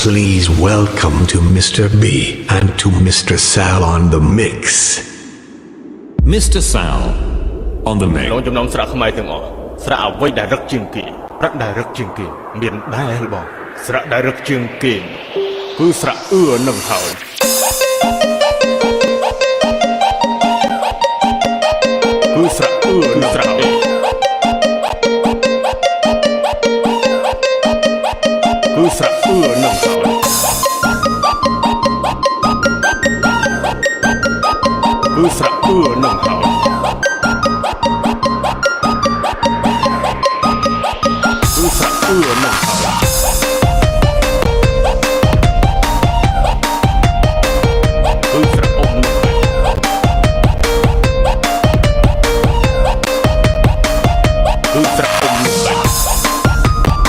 Please welcome to Mr. B and to Mr. Sal on the mix. Mr. Sal on the mix. លោកចំណងស្រាក់ខ្មែរទាំងអស់ស្រាក់អ្វីដែលរឹកជាងគេប្រាក់ដែលរឹកជាងគេមានដែរបងស្រាក់ដែលរឹកជាងគេគឺស្រាក់នឹងហើយគឺស្រាក់នឹងស្រាក់គឺស្រាក់នឹងហើយគឺស្រាក់នឹងហើយគឺស្រាក់នឹងគឺស្រាក់អ៊ំនឹងគឺស្រាក់អ៊ំនឹង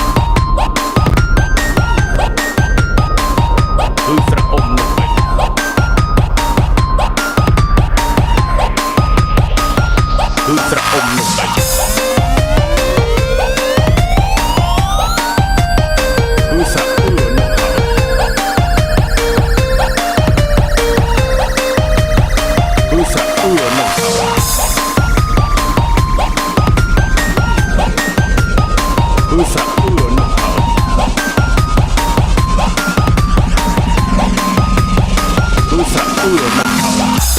គឺស្រាក់អ៊ំនឹងគឺស្រាក់អ៊ំនឹង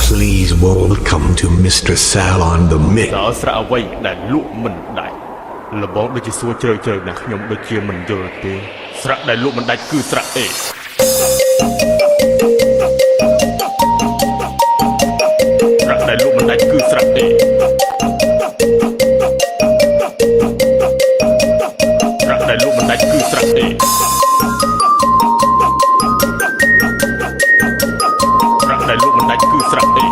Please welcome to Mr. Sal on the mix. តើស្រាក់អ្វីដែលលក់មិនដាច់លបងដូចជាសួរជ្រៅជ្រៅណាស់ខ្ញុំដូចជាមិនយល់ទេស្រាក់ដែលលក់មិនដាច់គឺស្រាក់អេស្រាក់ដែលលក់មិនដាច់គឺស្រាក់អេស្រាក់ដែលលក់មិនដាច់គឺស្រាក់អេស្រាក់ដែលលក់មិនដាច់គឺស្រាក់អេ